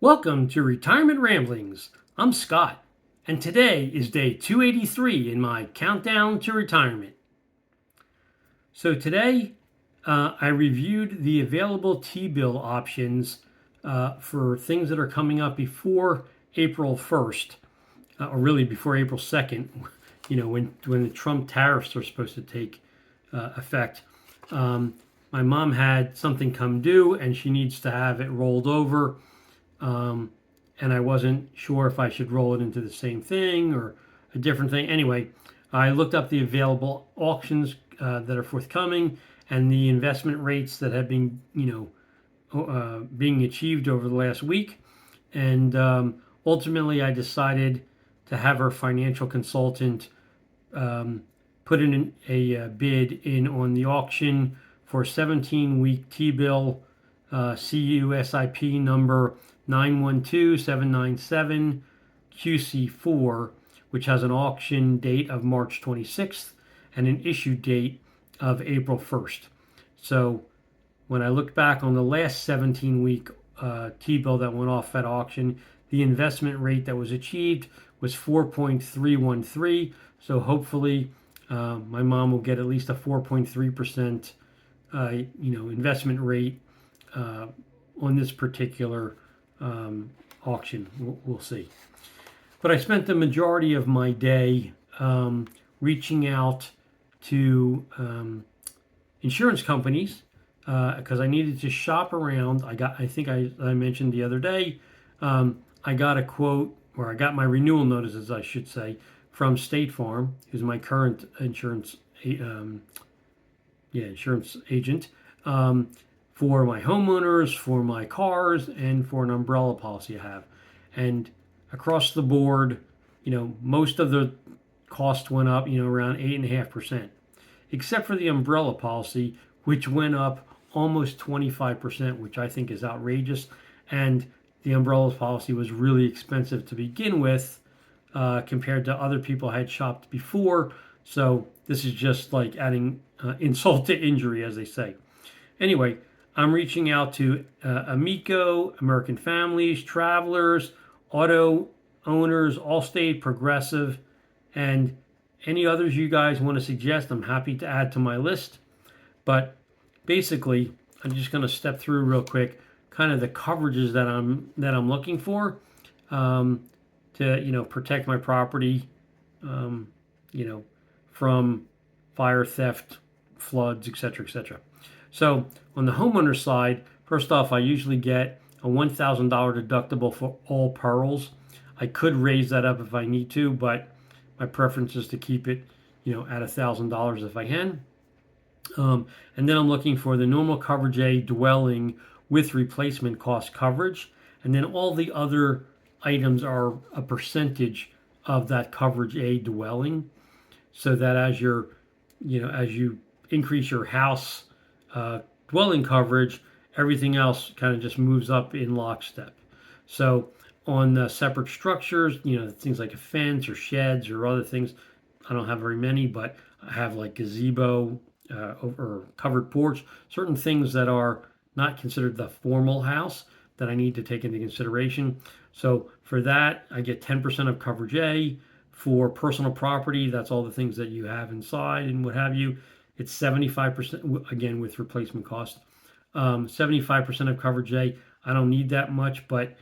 Welcome to Retirement Ramblings. I'm Scott, and today is day 283 in my countdown to retirement. So today, I reviewed the available T-bill options for things that are coming up before April 1st, or really before April 2nd, when the Trump tariffs are supposed to take effect. My mom had something come due, and she needs to have it rolled over. And I wasn't sure if I should roll it into the same thing or a different thing. Anyway, I looked up the available auctions that are forthcoming and the investment rates that have been, being achieved over the last week. And ultimately, I decided to have our financial consultant put in a bid in on the auction for 17-week T-bill CUSIP number 912797 QC4, which has an auction date of March 26th and an issue date of April 1st. So when I looked back on the last 17-week T-bill that went off at auction, the investment rate that was achieved was 4.313. So hopefully my mom will get at least a 4.3% investment rate on this particular auction. We'll see. But I spent the majority of my day reaching out to insurance companies because I needed to shop around. I think I mentioned the other day, I got a quote, or I got my renewal notices, I should say, from State Farm, who's my current insurance agent. For my homeowners, for my cars, and for an umbrella policy I have. And across the board, most of the cost went up, around 8.5%, except for the umbrella policy, which went up almost 25%, which I think is outrageous. And the umbrella policy was really expensive to begin with compared to other people I had shopped before. So this is just like adding insult to injury, as they say. Anyway, I'm reaching out to Amico, American Families, Travelers, Auto Owners, Allstate, Progressive, and any others you guys want to suggest. I'm happy to add to my list. But basically, I'm just going to step through real quick, kind of the coverages that I'm looking for to protect my property, from fire, theft, floods, etc., etc. So on the homeowner side, first off, I usually get a $1,000 deductible for all perils. I could raise that up if I need to, but my preference is to keep it, at $1,000 if I can. And then I'm looking for the normal coverage A dwelling with replacement cost coverage. And then all the other items are a percentage of that coverage A dwelling, so that as you increase your house dwelling coverage, everything else kind of just moves up in lockstep. So on the separate structures, things like a fence or sheds or other things, I don't have very many, but I have like gazebo or covered porch, certain things that are not considered the formal house that I need to take into consideration. So for that, I get 10% of coverage A. For personal property, that's all the things that you have inside and what have you. It's 75%, again, with replacement cost. 75% of coverage A. I don't need that much, but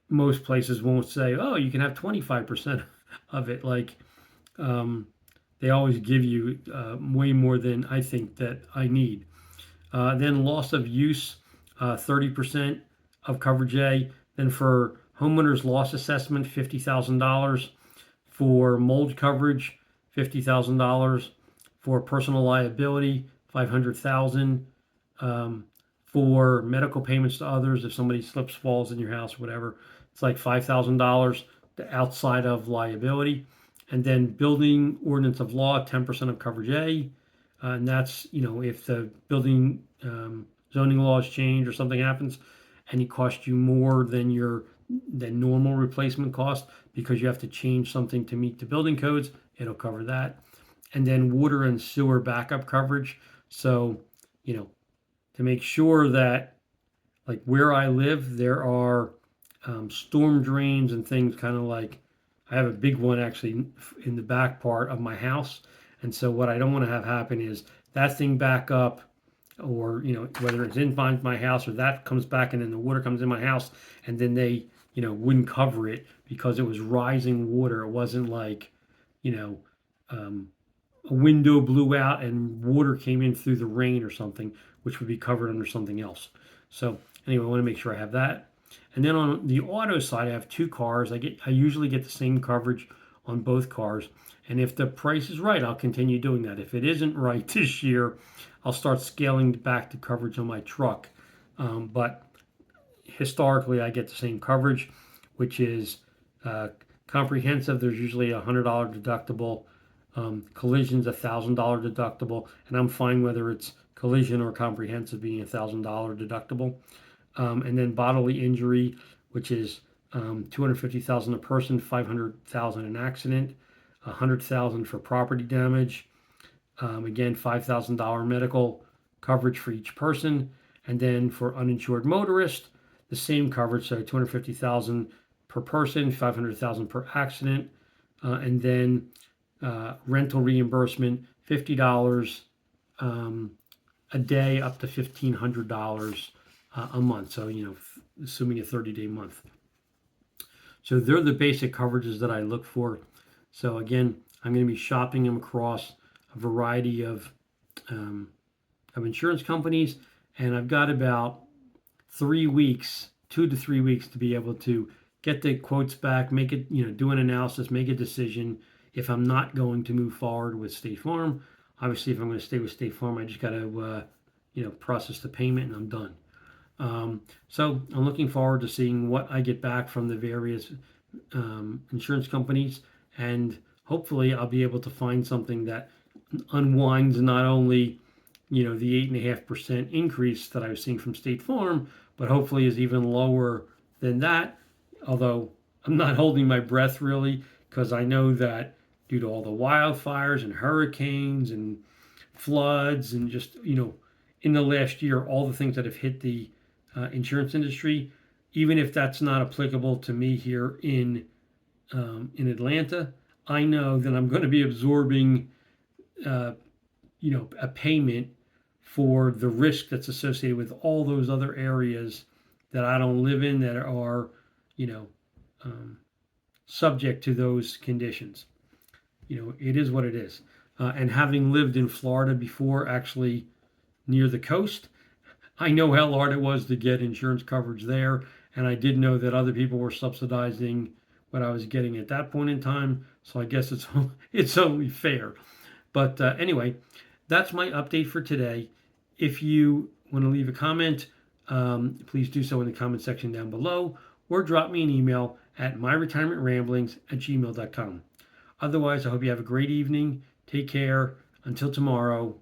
most places won't say, oh, you can have 25% of it. Like, they always give you way more than I think that I need. Then loss of use, 30% of coverage A. Then for homeowners loss assessment, $50,000. For mold coverage, $50,000. For personal liability, $500,000. For medical payments to others, if somebody slips, falls in your house, whatever, it's like $5,000 outside of liability. And then building ordinance of law, 10% of coverage A. And that's, if the building zoning laws change or something happens and it costs you more than normal replacement cost because you have to change something to meet the building codes, it'll cover that. And then water and sewer backup coverage. So, to make sure that, like where I live, there are storm drains and things, kind of like I have a big one actually in the back part of my house. And so what I don't want to have happen is that thing back up, or whether it's in my house or that comes back and then the water comes in my house, and then they wouldn't cover it because it was rising water. It wasn't like you know um, a window blew out and water came in through the rain or something, which would be covered under something else. So anyway, I want to make sure I have that. And then on the auto side, I have two cars. I usually get the same coverage on both cars. And if the price is right, I'll continue doing that. If it isn't right this year, I'll start scaling back the coverage on my truck. But historically, I get the same coverage, which is comprehensive. There's usually $100 deductible. Collision's $1,000 deductible, and I'm fine whether it's collision or comprehensive being $1,000 deductible. And then bodily injury, which is 250,000 a person, 500,000 an accident, 100,000 for property damage. Again, $5,000 medical coverage for each person, and then for uninsured motorist, the same coverage, so 250,000 per person, 500,000 per accident, and then rental reimbursement, $50 a day up to $1,500 a month. So assuming a 30-day month. So they're the basic coverages that I look for. So again, I'm going to be shopping them across a variety of insurance companies, and I've got about 3 weeks, 2 to 3 weeks, to be able to get the quotes back, make it, do an analysis, make a decision if I'm not going to move forward with State Farm. Obviously, if I'm going to stay with State Farm, I just got to, process the payment and I'm done. So I'm looking forward to seeing what I get back from the various insurance companies, and hopefully I'll be able to find something that unwinds not only the 8.5% increase that I was seeing from State Farm, but hopefully is even lower than that. Although I'm not holding my breath really, because I know that due to all the wildfires and hurricanes and floods and just in the last year, all the things that have hit the insurance industry, even if that's not applicable to me here in Atlanta, I know that I'm going to be absorbing a payment for the risk that's associated with all those other areas that I don't live in that are, subject to those conditions. It is what it is. And having lived in Florida before, actually near the coast, I know how hard it was to get insurance coverage there. And I did know that other people were subsidizing what I was getting at that point in time. So I guess it's only fair. But anyway, that's my update for today. If you want to leave a comment, please do so in the comment section down below, or drop me an email at myretirementramblings@gmail.com. Otherwise, I hope you have a great evening. Take care. Until tomorrow,